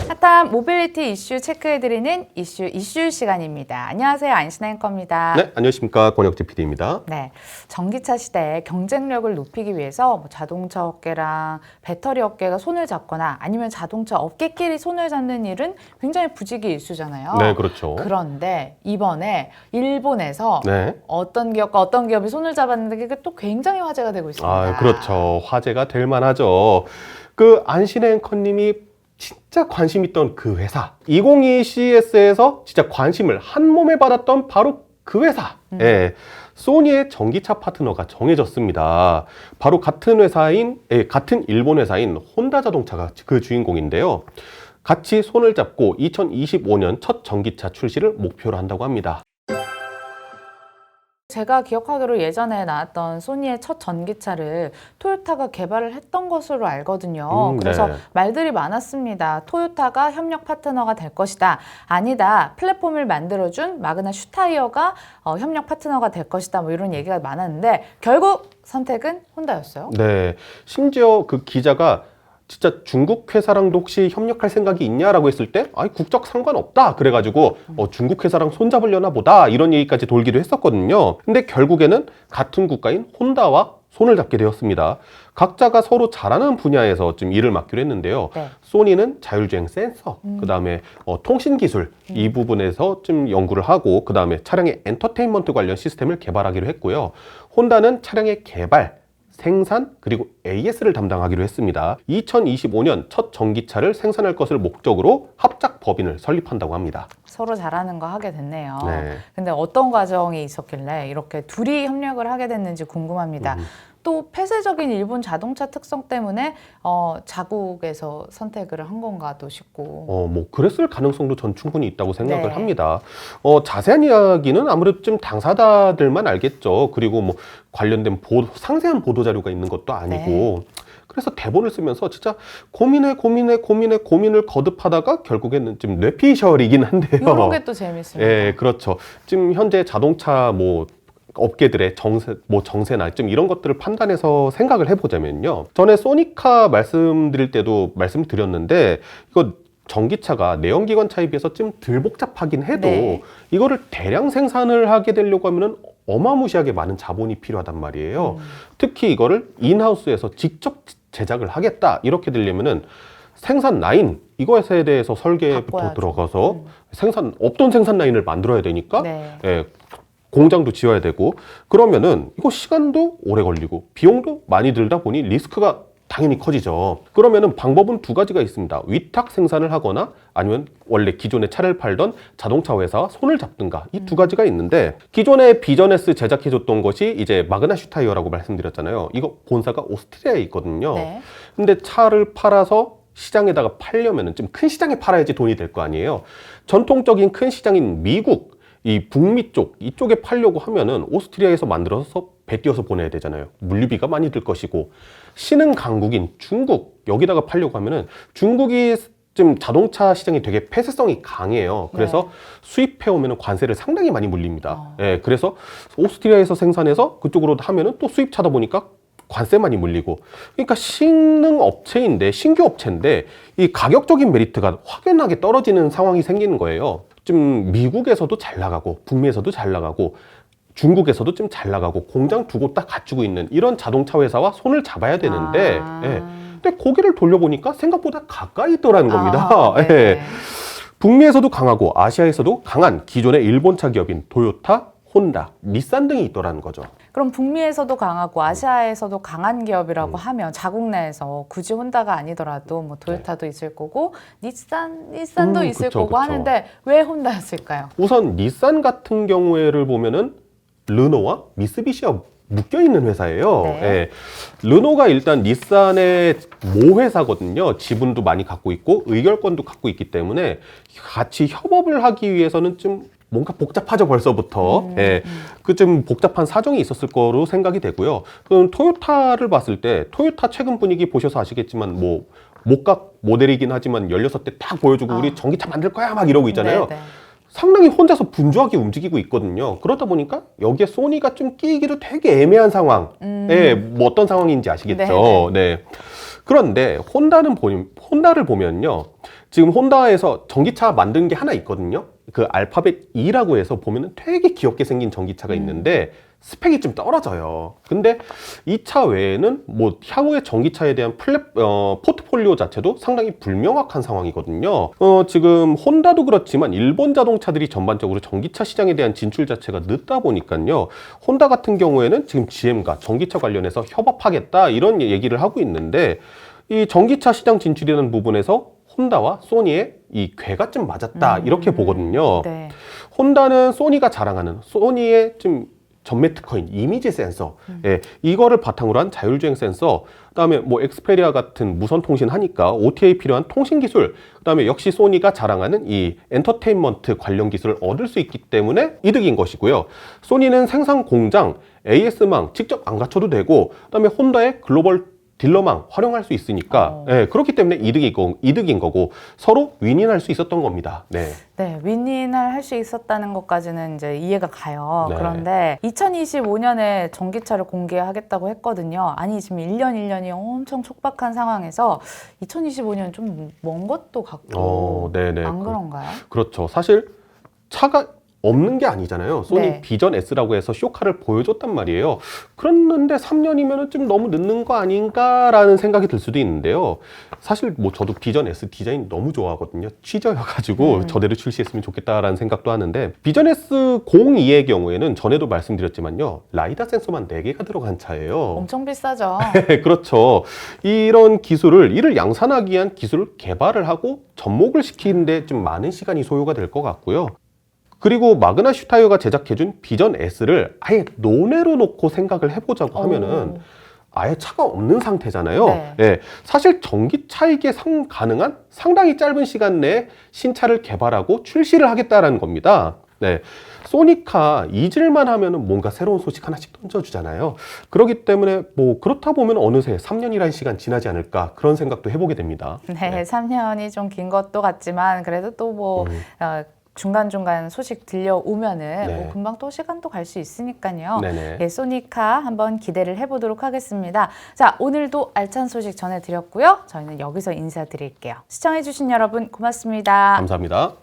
핫한 모빌리티 이슈 체크해드리는 이슈 시간입니다. 안녕하세요. 안신하 앵커입니다. 네, 안녕하십니까. 권혁재 PD입니다. 네, 전기차 시대에 경쟁력을 높이기 위해서 자동차 업계랑 배터리 업계가 손을 잡거나 아니면 자동차 업계끼리 손을 잡는 일은 굉장히 부지기 일쑤잖아요. 네, 그렇죠. 그런데 이번에 일본에서 네. 어떤 기업과 어떤 기업이 손을 잡았는데 그게 또 굉장히 화제가 되고 있습니다. 아, 그렇죠. 화제가 될 만하죠. 그 안신혜 앵커님이 진짜 관심 있던 그 회사 2022 CES에서 진짜 관심을 한 몸에 받았던 바로 그 회사 예, 소니의 전기차 파트너가 정해졌습니다. 바로 같은 일본 회사인 혼다 자동차가 그 주인공인데요. 같이 손을 잡고 2025년 첫 전기차 출시를 목표로 한다고 합니다. 제가 기억하기로 예전에 나왔던 소니의 첫 전기차를 토요타가 개발을 했던 것으로 알거든요. 그래서 네. 말들이 많았습니다. 토요타가 협력 파트너가 될 것이다. 아니다. 플랫폼을 만들어준 마그나 슈타이어가 협력 파트너가 될 것이다. 뭐 이런 얘기가 많았는데 결국 선택은 혼다였어요. 네. 심지어 그 기자가 진짜 중국 회사랑도 혹시 협력할 생각이 있냐라고 했을 때 아니 국적 상관없다 그래가지고 중국 회사랑 손잡으려나 보다 이런 얘기까지 돌기도 했었거든요. 근데 결국에는 같은 국가인 혼다와 손을 잡게 되었습니다. 각자가 서로 잘하는 분야에서 좀 일을 맡기로 했는데요. 네. 소니는 자율주행 센서, 그 다음에 통신 기술 이 부분에서 좀 연구를 하고 그 다음에 차량의 엔터테인먼트 관련 시스템을 개발하기로 했고요. 혼다는 차량의 개발, 생산 그리고 AS를 담당하기로 했습니다. 2025년 첫 전기차를 생산할 것을 목적으로 합작 법인을 설립한다고 합니다. 서로 잘하는 거 하게 됐네요. 네. 근데 어떤 과정이 있었길래 이렇게 둘이 협력을 하게 됐는지 궁금합니다. 또 폐쇄적인 일본 자동차 특성 때문에 자국에서 선택을 한 건가도 싶고. 뭐 그랬을 가능성도 전 충분히 있다고 생각을 네. 합니다. 자세한 이야기는 아무래도 좀 당사자들만 알겠죠. 그리고 뭐 관련된 상세한 보도 자료가 있는 것도 아니고. 네. 그래서 대본을 쓰면서 진짜 고민을 거듭하다가 결국에는 좀 뇌피셜이긴 한데요. 이런 게 또 재밌습니다. 예, 그렇죠. 지금 현재 자동차 업계들의 정세나 좀 이런 것들을 판단해서 생각을 해보자면요. 전에 소니카 말씀드릴 때도 말씀드렸는데 이거 전기차가 내연기관차에 비해서 좀 덜 복잡하긴 해도 네. 이거를 대량 생산을 하게 되려고 하면은 어마무시하게 많은 자본이 필요하단 말이에요. 특히 이거를 인하우스에서 직접 제작을 하겠다 이렇게 되려면은 생산 라인 이것에 대해서 설계부터 바꿔야죠. 들어가서 없던 생산 라인을 만들어야 되니까 네. 예, 공장도 지어야 되고 그러면은 이거 시간도 오래 걸리고 비용도 많이 들다 보니 리스크가 당연히 커지죠. 그러면은 방법은 두 가지가 있습니다. 위탁 생산을 하거나 아니면 원래 기존에 차를 팔던 자동차 회사와 손을 잡든가 이 두 가지가 있는데 기존에 비전에스 제작해줬던 것이 이제 마그나 슈타이어라고 말씀드렸잖아요. 이거 본사가 오스트리아에 있거든요. 네. 근데 차를 팔아서 시장에다가 팔려면은 좀 큰 시장에 팔아야지 돈이 될 거 아니에요. 전통적인 큰 시장인 미국 이 북미 이쪽에 팔려고 하면은 오스트리아에서 만들어서 배 띄어서 보내야 되잖아요. 물류비가 많이 들 것이고 신흥 강국인 중국 여기다가 팔려고 하면은 중국이 좀 자동차 시장이 되게 폐쇄성이 강해요. 그래서 수입해 오면은 관세를 상당히 많이 물립니다. 예, 그래서 오스트리아에서 생산해서 그쪽으로 하면은 또 수입차다 보니까 관세 많이 물리고 그러니까 신흥 업체인데 신규 업체인데 이 가격적인 메리트가 확연하게 떨어지는 상황이 생기는 거예요. 좀 미국에서도 잘 나가고 북미에서도 잘 나가고 중국에서도 좀 잘 나가고 공장 두고 딱 갖추고 있는 이런 자동차 회사와 손을 잡아야 되는데 예. 근데 고개를 돌려보니까 생각보다 가까이 있더라는 겁니다. 예. 북미에서도 강하고 아시아에서도 강한 기존의 일본차 기업인 토요타, 혼다, 닛산 등이 있더라는 거죠. 그럼 북미에서도 강하고 아시아에서도 강한 기업이라고 하면 자국 내에서 굳이 혼다가 아니더라도 뭐 토요타도 있을 거고 닛산도 있을 그쵸, 거고 그쵸. 하는데 왜 혼다였을까요? 우선 닛산 같은 경우에를 보면은 르노와 미쓰비시와 묶여있는 회사예요. 네. 예. 르노가 일단 닛산의 모회사거든요. 지분도 많이 갖고 있고 의결권도 갖고 있기 때문에 같이 협업을 하기 위해서는 좀 뭔가 복잡하죠 벌써부터. 예. 그 좀 복잡한 사정이 있었을 거로 생각이 되고요. 그럼 토요타를 봤을 때 토요타 최근 분위기 보셔서 아시겠지만 뭐 목각 모델이긴 하지만 16대 딱 보여주고 우리 전기차 만들 거야 막 이러고 있잖아요. 네, 네. 상당히 혼자서 분주하게 움직이고 있거든요. 그러다 보니까 여기에 소니가 좀 끼기도 되게 애매한 상황. 뭐 어떤 상황인지 아시겠죠? 네. 그런데 혼다를 보면요. 지금 혼다에서 전기차 만든 게 하나 있거든요. 그 알파벳 E라고 해서 보면은 되게 귀엽게 생긴 전기차가 있는데 스펙이 좀 떨어져요. 근데 이 차 외에는 뭐 향후의 전기차에 대한 포트폴리오 자체도 상당히 불명확한 상황이거든요. 지금 혼다도 그렇지만 일본 자동차들이 전반적으로 전기차 시장에 대한 진출 자체가 늦다 보니까요. 혼다 같은 경우에는 지금 GM과 전기차 관련해서 협업하겠다 이런 얘기를 하고 있는데 이 전기차 시장 진출이라는 부분에서 혼다와 소니의 이 궤가 좀 맞았다 이렇게 보거든요. 네. 혼다는 소니가 자랑하는 소니의 좀 전매 특허인 이미지 센서, 예, 이거를 바탕으로 한 자율주행 센서, 그다음에 뭐 엑스페리아 같은 무선 통신 하니까 OTA 필요한 통신 기술, 그다음에 역시 소니가 자랑하는 이 엔터테인먼트 관련 기술을 얻을 수 있기 때문에 이득인 것이고요. 소니는 생산 공장, AS망 직접 안 갖춰도 되고, 그다음에 혼다의 글로벌 딜러망 활용할 수 있으니까 예, 그렇기 때문에 이득인 거고 서로 윈윈할 수 있었던 겁니다. 네. 네, 윈윈을 할 수 있었다는 것까지는 이제 이해가 가요. 네. 그런데 2025년에 전기차를 공개하겠다고 했거든요. 아니, 지금 1년이 엄청 촉박한 상황에서 2025년 좀 먼 것도 같고 네네. 안 그런가요? 그렇죠. 사실 차가 없는 게 아니잖아요. 소니 네. 비전 S라고 해서 쇼카를 보여줬단 말이에요. 그랬는데 3년이면 좀 너무 늦는 거 아닌가라는 생각이 들 수도 있는데요. 사실 뭐 저도 비전 S 디자인 너무 좋아하거든요. 취저여가지고 저대로 출시했으면 좋겠다라는 생각도 하는데 비전 S02의 경우에는 전에도 말씀드렸지만요. 라이다 센서만 4개가 들어간 차예요. 엄청 비싸죠. 그렇죠. 이를 양산하기 위한 기술을 개발을 하고 접목을 시키는데 좀 많은 시간이 소요가 될 것 같고요. 그리고 마그나 슈타이어가 제작해준 비전 S를 아예 논외로 놓고 생각을 해보자고 하면은 아예 차가 없는 상태잖아요. 네. 예, 사실 전기차이게 가능한 상당히 짧은 시간 내에 신차를 개발하고 출시를 하겠다라는 겁니다. 네. 소니카 잊을만 하면은 뭔가 새로운 소식 하나씩 던져주잖아요. 그렇기 때문에 뭐 그렇다 보면 어느새 3년이라는 시간 지나지 않을까 그런 생각도 해보게 됩니다. 네, 3년이 좀 긴 것도 같지만 그래도 또 뭐 중간중간 소식 들려오면은 네. 뭐 금방 또 시간도 갈 수 있으니까요. 네네. 예, 소니카 한번 기대를 해보도록 하겠습니다. 자, 오늘도 알찬 소식 전해드렸고요. 저희는 여기서 인사드릴게요. 시청해주신 여러분 고맙습니다. 감사합니다.